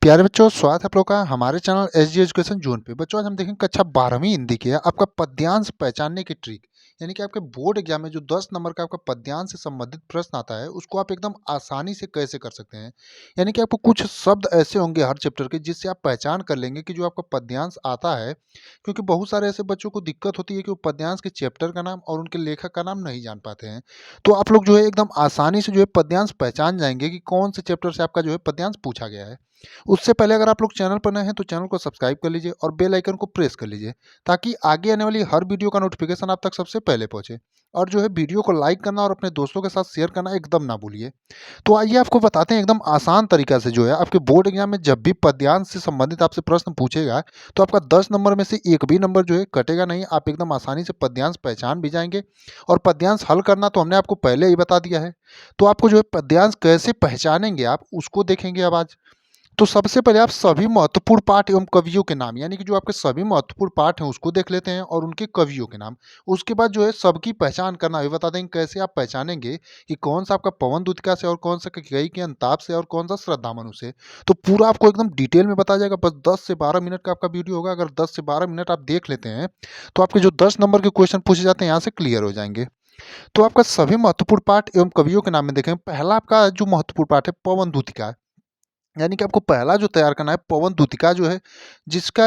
प्यारे बच्चों, स्वागत है आप लोग का हमारे चैनल एसजी एजुकेशन जोन पे। बच्चों, आज हम देखेंगे कक्षा 12वीं हिंदी की है आपका पद्यांश पहचानने की ट्रिक। यानी कि आपके बोर्ड एग्जाम में जो 10 नंबर का आपका पद्यांश से संबंधित प्रश्न आता है, उसको आप एकदम आसानी से कैसे कर सकते हैं। यानी कि आपको कुछ शब्द ऐसे होंगे हर चैप्टर के, जिससे आप पहचान कर लेंगे कि जो आपका पद्यांश आता है। क्योंकि बहुत सारे ऐसे बच्चों को दिक्कत होती है कि वो पद्यांश के चैप्टर का नाम और उनके लेखक का नाम नहीं जान पाते हैं। तो आप लोग जो है एकदम आसानी से जो है पद्यांश पहचान जाएंगे कि कौन से चैप्टर से आपका जो है पद्यांश पूछा गया है। उससे पहले अगर आप लोग चैनल पर नए हैं तो चैनल को सब्सक्राइब कर लीजिए और बेल आइकन को प्रेस कर लीजिए, ताकि आगे आने वाली हर वीडियो का नोटिफिकेशन आप तक सबसे पहले पहुंचे। और जो है वीडियो को लाइक करना और अपने दोस्तों के साथ शेयर करना एकदम ना भूलिए। तो आइए आपको बताते हैं एकदम आसान तरीका से, जो है आपके बोर्ड एग्जाम में जब भी पद्यांश से संबंधित आपसे प्रश्न पूछेगा, तो आपका 10 नंबर में से एक भी नंबर जो है कटेगा नहीं। आप एकदम आसानी से पद्यांश पहचान भी जाएंगे। और पद्यांश हल करना तो हमने आपको पहले ही बता दिया है। तो आपको जो है पद्यांश कैसे पहचानेंगे आप उसको देखेंगे अब आज। तो सबसे पहले आप सभी महत्वपूर्ण पाठ एवं कवियों के नाम, यानी कि जो आपके सभी महत्वपूर्ण पाठ हैं उसको देख लेते हैं और उनके कवियों के नाम। उसके बाद जो है सबकी पहचान करना भी बता देंगे, कैसे आप पहचानेंगे कि कौन सा आपका पवन दूतिका से और कौन सा कैकेयी के अंताप से और कौन सा श्रद्धामनु से। तो पूरा आपको एकदम डिटेल में बताया जाएगा। बस 10 से 12 मिनट का आपका वीडियो होगा। अगर 10 से 12 मिनट आप देख लेते हैं तो आपके जो 10 नंबर के क्वेश्चन पूछे जाते हैं यहाँ से क्लियर हो जाएंगे। तो आपका सभी महत्वपूर्ण पाठ एवं कवियों के नाम में देखें, पहला आपका जो महत्वपूर्ण पाठ है पवन दूतिका। यानी कि आपको पहला जो तैयार करना है पवन दूतिका जो है, जिसका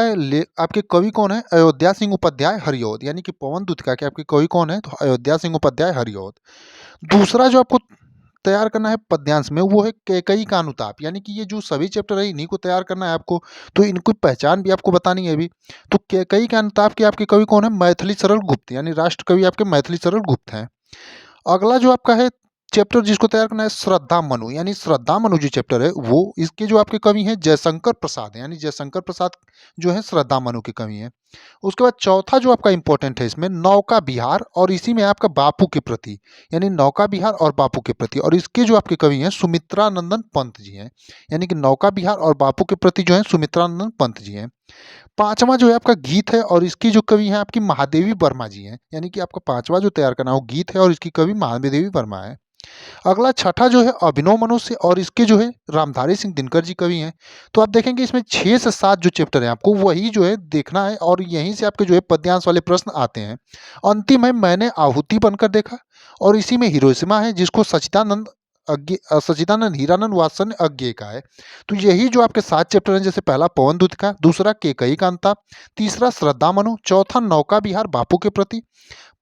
आपके कवि कौन है, अयोध्या सिंह उपाध्याय हरिऔध। यानी कि पवन दूतिका के आपके कवि कौन है, तो अयोध्या सिंह उपाध्याय हरिऔध। दूसरा जो आपको तैयार करना है पद्यांश में, वो है कैकेयी का अनुताप। यानी कि ये जो सभी चैप्टर है इन्हीं को तैयार करना है आपको। तो इनकी पहचान भी आपको बतानी है अभी। तो कैकेयी का अनुताप के आपके कवि कौन है, मैथिली सरल गुप्त। यानी राष्ट्र कवि आपके मैथिली सरल गुप्त हैं। अगला जो आपका है चैप्टर जिसको तैयार करना है श्रद्धा मनु। यानी श्रद्धा मनु जो चैप्टर है वो, इसके जो आपके कवि हैं जयशंकर प्रसाद। यानी जयशंकर प्रसाद जो है श्रद्धा मनु के कवि हैं। उसके बाद चौथा जो आपका इंपॉर्टेंट है इसमें नौका विहार, और इसी में आपका बापू के प्रति। यानी नौका विहार और बापू के प्रति, और इसके जो आपके कवि हैं सुमित्रा नंदन पंत जी हैं। यानी कि नौका विहार और बापू के प्रति जो है सुमित्रा नंदन पंत जी हैं। पांचवा जो है आपका गीत है, और इसकी जो कवि हैं आपकी महादेवी वर्मा जी हैं। यानी कि आपका पांचवा जो तैयार करना है वो गीत है और इसकी कवि महादेवी वर्मा है। अगला छठा जो है अभिनव मनुष्य, और इसके जो है रामधारी सिंह दिनकर जी कवि हैं। तो आप देखेंगे इसमें 6 से 7 जो चैप्टर हैं आपको वही जो है देखना है, और यहीं से आपके जो है पद्यांश वाले प्रश्न आते हैं। अंतिम है मैंने आहुति बनकर देखा, और इसी में हिरोशिमा है, जिसको सच्चिदानंद हीरानंद वात्सल्य अज्ञेय का है। तो यही जो आपके 7 चैप्टर हैं, जैसे पहला पवन दूतिका, दूसरा कैकेयी का अंताप, तीसरा श्रद्धा मनु, चौथा नौका विहार बापू के प्रति,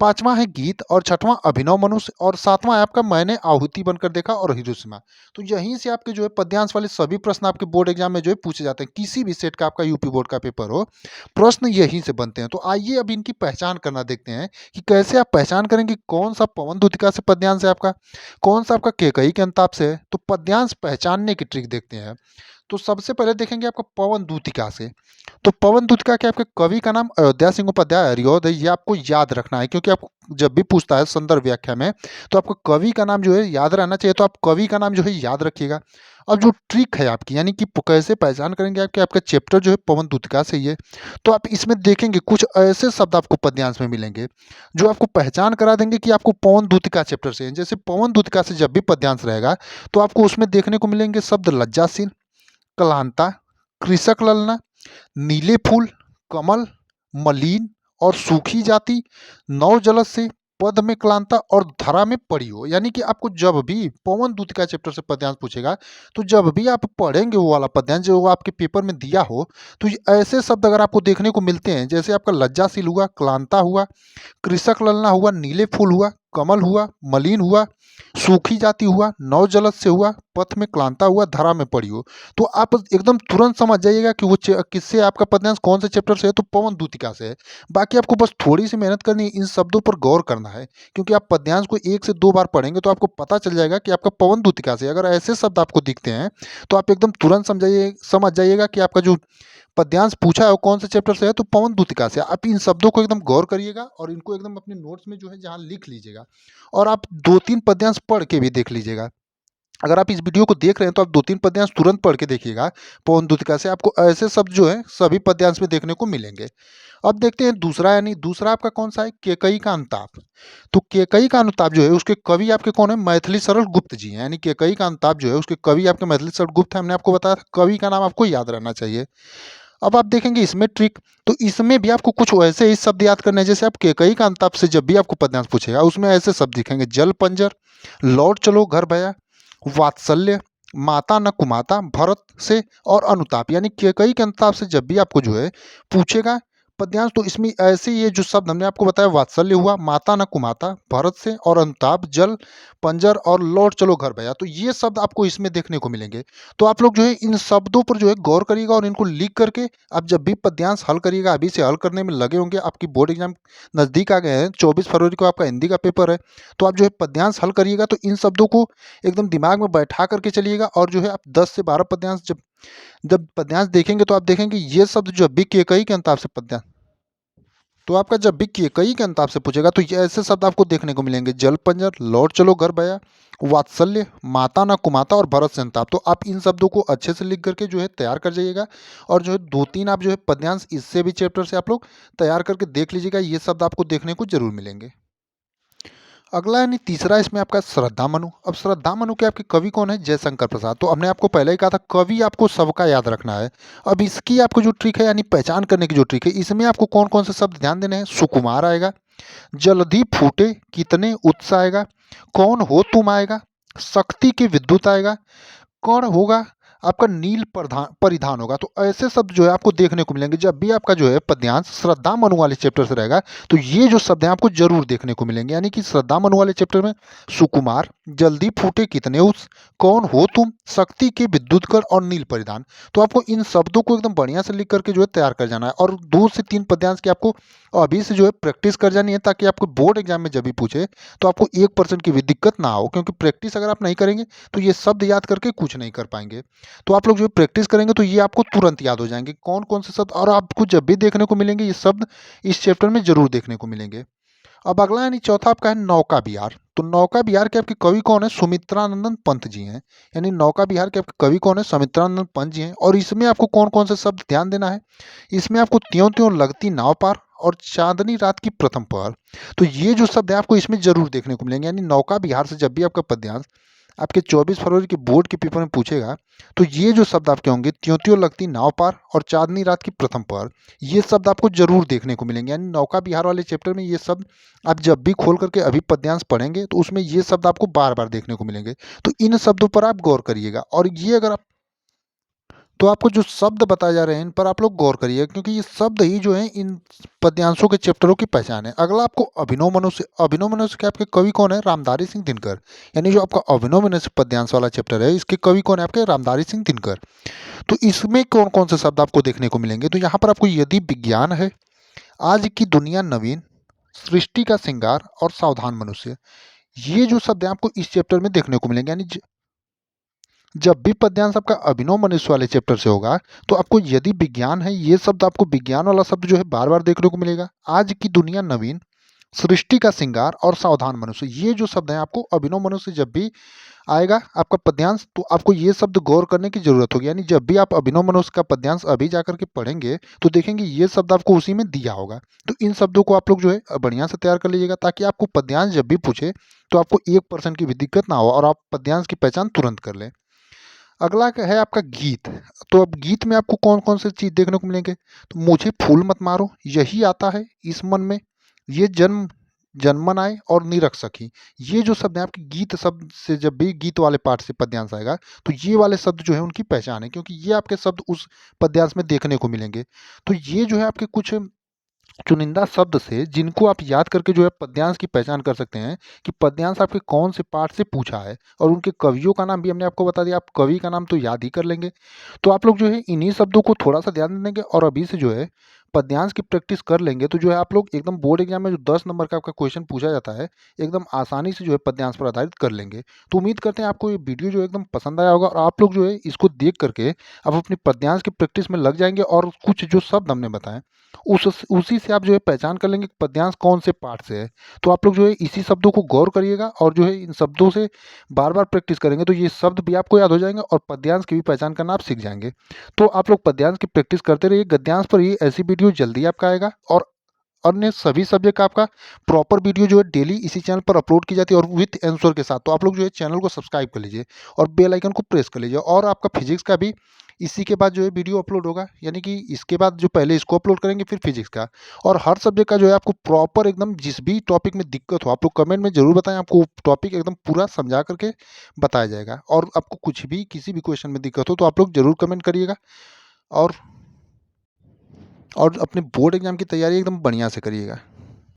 पांचवा है गीत, और छठवां अभिनव मनुष्य, और सातवां है आपका मैंने आहुति बनकर देखा और हिरोशिमा। तो यहीं से आपके जो है पद्यांश वाले सभी प्रश्न आपके बोर्ड एग्जाम में जो है पूछे जाते हैं। किसी भी सेट का आपका यूपी बोर्ड का पेपर हो, प्रश्न यहीं से बनते हैं। तो आइए अब इनकी पहचान करना देखते हैं कि कैसे आप पहचान करेंगे कौन सा पवन दूतिका से पद्यांश है आपका, कौन सा आपका कैकेयी के अंताप से है। तो पद्यांश पहचानने की ट्रिक देखते हैं। तो सबसे पहले देखेंगे आपका पवन दूतिका से। तो पवन दूतिका के आपके कवि का नाम अयोध्या सिंह उपाध्याय हरिऔध है। ये आपको याद रखना है, क्योंकि आपको जब भी पूछता है संदर्भ व्याख्या में, तो आपको कवि का नाम जो है याद रहना चाहिए। तो आप कवि का नाम जो है याद रखिएगा। अब जो ट्रिक है आपकी, यानी कि कैसे पहचान करेंगे आपके आपका चैप्टर जो है पवन दूतिका से ये, तो आप इसमें देखेंगे कुछ ऐसे शब्द आपको पद्यांश में मिलेंगे जो आपको पहचान करा देंगे कि आपको पवन दूतिका चैप्टर से हैं। जैसे पवन दूतिका से जब भी पद्यांश रहेगा, तो आपको उसमें देखने को मिलेंगे शब्द लज्जाशील, कलांता, कृषक ललना, नीले फूल, कमल, मलिन और सूखी जाति, नौ जलद से, पद में क्लांता और धरा में पड़ी हो। यानी कि आपको जब भी पवन दूतिका चैप्टर से पद्यांश पूछेगा, तो जब भी आप पढ़ेंगे वो वाला पद्यांश जो आपके पेपर में दिया हो, तो ये ऐसे शब्द अगर आपको देखने को मिलते हैं, जैसे आपका लज्जाशील हुआ, क्लांता हुआ, कृषक ललना हुआ, नीले फूल हुआ, कमल हुआ, मलिन हुआ, सूखी जाति हुआ, नौ जलद से हुआ, पथ में क्लांता हुआ, धरा में पड़ी हो, तो आप एकदम तुरंत समझ जाइएगा कि वो किससे आपका पद्यांश कौन से चैप्टर से है, तो पवन दूतिका से है। बाकी आपको बस थोड़ी सी मेहनत करनी है, इन शब्दों पर गौर करना है, क्योंकि आप पद्यांश को 1 से 2 बार पढ़ेंगे तो आपको पता चल जाएगा कि आपका पवन दूतिका से। अगर ऐसे शब्द आपको दिखते हैं तो आप एकदम तुरंत समझ जाइएगा कि आपका जो पद्यांश पूछा है वो कौन से चैप्टर से है, तो पवन दूतिका से। आप इन शब्दों को एकदम गौर करिएगा और इनको एकदम अपने नोट्स में जो है जहाँ लिख लीजिएगा, और आप 2-3 पद्यांश पढ़ के भी देख लीजिएगा। अगर आप इस वीडियो को देख रहे हैं तो आप 2-3 पद्यांश तुरंत पढ़ के देखिएगा। पवन दूतिका से आपको ऐसे शब्द जो है सभी पद्यांश में देखने को मिलेंगे। अब देखते हैं दूसरा, यानी दूसरा आपका कौन-सा है? केकई का अनुताप। तो केकई का अनुताप जो है उसके कवि आपके कौन है? मैथिली सरल गुप्त जी हैं। यानी केकई का अनुताप जो है उसके कवि आपके मैथिली सरल गुप्त हैं। हमने आपको बताया था कवि का नाम आपको याद रहना चाहिए। अब आप देखेंगे इसमें ट्रिक, तो इसमें भी आपको कुछ वैसे ही शब्द याद करने हैं जैसे आप केकई का अनुताप से जब भी आपको पद्यांश पूछेगा उसमें ऐसे शब्द दिखेंगे: जल पंजर, लौट चलो घर भया, वात्सल्य, माता न कुमाता, भरत से और अनुताप। यानी केकई के अनुताप से जब भी आपको जो है पूछेगा पद्यांश, तो इसमें ऐसे ये जो शब्द हमने आपको बताया, वात्सल्य हुआ, माता न कुमाता, भरत से और अनुताप, जल पंजर और लौट चलो घर भया, तो ये शब्द आपको इसमें देखने को मिलेंगे। तो आप लोग जो है इन शब्दों पर जो है गौर करिएगा और इनको लिख करके आप जब भी पद्यांश हल करिएगा, अभी से हल करने में लगे होंगे, आपकी बोर्ड एग्जाम नज़दीक आ गए हैं, 24 फरवरी को आपका हिंदी का पेपर है, तो आप जो है पद्यांश हल करिएगा तो इन शब्दों को एकदम दिमाग में बैठा करके चलिएगा। और जो है आप 10 से 12 पद्यांश जब जब पद्यांश देखेंगे तो आप देखेंगे ये शब्द जब भी केकई के अंताप से पद्यांश, तो आपका जब भी केकई के अंताप से पूछेगा तो ये ऐसे शब्द आपको देखने को मिलेंगे: जल पंजर, लौट चलो घर भया, वात्सल्य, माता न कुमाता और भरत से अंताप। तो आप इन शब्दों को अच्छे से लिख करके जो है तैयार कर जाइएगा और जो है 2-3 आप जो है पद्यांश इससे भी चैप्टर से आप लोग तैयार करके देख लीजिएगा, ये शब्द आपको देखने को जरूर मिलेंगे। अगला यानी तीसरा इसमें आपका श्रद्धा मनु। अब श्रद्धा मनु के आपके कवि कौन है? जयशंकर प्रसाद। तो हमने आपको पहले ही कहा था कवि आपको सबका याद रखना है। अब इसकी आपको जो ट्रिक है यानी पहचान करने की जो ट्रिक है, इसमें आपको कौन कौन से शब्द ध्यान देने हैं? सुकुमार आएगा, जल्दी फूटे कितने उत्साह आएगा, कौन हो तुम आएगा, शक्ति के विद्युत आएगा, कौन होगा आपका नील परिधान होगा। तो ऐसे शब्द जो है आपको देखने को मिलेंगे जब भी आपका जो है पद्यांश श्रद्धा मनु वाले चैप्टर से रहेगा, तो ये जो शब्द हैं आपको जरूर देखने को मिलेंगे। यानी कि श्रद्धा मनु वाले चैप्टर में सुकुमार, जल्दी फूटे कितने उस, कौन हो तुम, शक्ति के विद्युत कर और नील परिधान। तो आपको इन शब्दों को एकदम बढ़िया से लिख करके जो है तैयार कर जाना है और 2 से 3 पद्यांश की आपको अभी से जो है प्रैक्टिस कर जानी है, ताकि आपको बोर्ड एग्जाम में जब भी पूछे तो आपको 1% की भी दिक्कत ना हो, क्योंकि प्रैक्टिस अगर आप नहीं करेंगे तो ये शब्द याद करके कुछ नहीं कर पाएंगे। तो आप लोग जो प्रैक्टिस करेंगे तो ये आपको तुरंत याद हो जाएंगे कौन कौन से शब्द, और आपको जब भी देखने को मिलेंगे ये शब्द इस चैप्टर में जरूर देखने को मिलेंगे। अब अगला यानी चौथा आपका है नौका विहार। तो नौका विहार के आपके कवि कौन है? सुमित्रानंदन पंत जी हैं। यानी नौका विहार के आपके कवि कौन है? सुमित्रानंदन पंत जी हैं। और इसमें आपको कौन कौन से शब्द ध्यान देना है? इसमें आपको त्यों त्यों लगती नाव पार और चांदनी रात की प्रथम पहर। तो ये जो शब्द है आपको इसमें जरूर देखने को मिलेंगे। यानी नौका विहार से जब भी आपका पद्यांश आपके 24 फरवरी के बोर्ड के पेपर में पूछेगा तो ये जो शब्द आपके होंगे त्यों त्यों लगती नाव पार और चांदनी रात की प्रथम पहर, ये शब्द आपको जरूर देखने को मिलेंगे। यानी नौका विहार वाले चैप्टर में ये शब्द आप जब भी खोल करके अभी पद्यांश पढ़ेंगे तो उसमें ये शब्द आपको बार बार देखने को मिलेंगे। तो इन शब्दों पर आप गौर करिएगा और ये अगर आप, तो आपको जो शब्द बताए जा रहे हैं इन पर आप लोग गौर करिए, क्योंकि ये शब्द ही जो है इन पद्यांशों के चैप्टरों की पहचान है। अगला आपको अभिनव मनुष्य। अभिनव मनुष्य के आपके कवि कौन है? रामधारी सिंह दिनकर। यानी जो आपका अभिनव मनुष्य पद्यांश वाला चैप्टर है इसके कवि कौन है? आपके रामधारी सिंह दिनकर। तो इसमें कौन कौन से शब्द आपको देखने को मिलेंगे? तो यहाँ पर आपको यदि विज्ञान है, आज की दुनिया नवीन, सृष्टि का श्रृंगार और सावधान मनुष्य, ये जो शब्द है आपको इस चैप्टर में देखने को मिलेंगे। यानी जब भी पद्यांश आपका अभिनव मनुष्य वाले चैप्टर से होगा तो आपको यदि विज्ञान है, ये शब्द आपको विज्ञान वाला शब्द जो है बार बार देखने को मिलेगा। आज की दुनिया नवीन, सृष्टि का श्रृंगार और सावधान मनुष्य, ये जो शब्द हैं आपको अभिनव मनुष्य जब भी आएगा आपका पद्यांश तो आपको ये शब्द गौर करने की जरूरत होगी। यानी जब भी आप अभिनव मनुष्य का पद्यांश अभी जाकर के पढ़ेंगे तो देखेंगे ये शब्द आपको उसी में दिया होगा। तो इन शब्दों को आप लोग जो है बढ़िया से तैयार कर लीजिएगा, ताकि आपको पद्यांश जब भी पूछे तो आपको 1% की भी दिक्कत ना हो और आप पद्यांश की पहचान तुरंत कर लें। अगला है आपका गीत। तो अब गीत में आपको कौन कौन से चीज देखने को मिलेंगे? तो मुझे फूल मत मारो, यही आता है इस मन में, ये जन्म जन्मन आए और निरख सखी, ये जो शब्द है आपके गीत शब्द से जब भी गीत वाले पार्ट से पद्यांश आएगा तो ये वाले शब्द जो है उनकी पहचान है, क्योंकि ये आपके शब्द उस पद्यांश में देखने को मिलेंगे। तो ये जो है आपके कुछ चुनिंदा शब्द से जिनको आप याद करके जो है पद्यांश की पहचान कर सकते हैं कि पद्यांश आपके कौन से पाठ से पूछा है, और उनके कवियों का नाम भी हमने आपको बता दिया, आप कवि का नाम तो याद ही कर लेंगे। तो आप लोग जो है इन्हीं शब्दों को थोड़ा सा ध्यान देंगे और अभी से जो है पद्यांश की प्रैक्टिस कर लेंगे तो जो है आप लोग एकदम बोर्ड एग्जाम में जो 10 नंबर का आपका क्वेश्चन पूछा जाता है, एकदम आसानी से जो है पद्यांश पर आधारित कर लेंगे। तो उम्मीद करते हैं आपको ये वीडियो जो है एकदम पसंद आया होगा और आप लोग जो है इसको देख करके अब अपनी पद्यांश की प्रैक्टिस में लग जाएँगे और कुछ जो शब्द हमने बताएँ, उसी से आप जो है पहचान कर लेंगे कि पद्यांश कौन से पार्ट से है। तो आप लोग जो है इसी शब्दों को गौर करिएगा और जो है इन शब्दों से बार-बार प्रैक्टिस करेंगे तो ये शब्द भी आपको याद हो जाएँगे और पद्यांश की भी पहचान करना आप सीख जाएँगे। तो आप लोग पद्यांश की प्रैक्टिस करते रहिए, गद्यांश पर ये ऐसी वीडियो जल्दी आपका आएगा और अन्य सभी सब्जेक्ट का आपका प्रॉपर वीडियो जो है डेली इसी चैनल पर अपलोड की जाती है और विथ आंसर के साथ। तो आप लोग जो है चैनल को सब्सक्राइब कर लीजिए और बेल आइकन को प्रेस कर लीजिए और आपका फिजिक्स का भी इसी के बाद जो है वीडियो अपलोड होगा, यानी कि इसके बाद जो पहले इसको अपलोड करेंगे फिर फिजिक्स का। और हर सब्जेक्ट का जो है आपको प्रॉपर एकदम जिस भी टॉपिक में दिक्कत हो आप लोग कमेंट में ज़रूर बताएं, आपको टॉपिक एकदम पूरा समझा करके बताया जाएगा। और आपको कुछ भी किसी भी क्वेश्चन में दिक्कत हो तो आप लोग ज़रूर कमेंट करिएगा और अपने बोर्ड एग्जाम की तैयारी एकदम बढ़िया से करिएगा।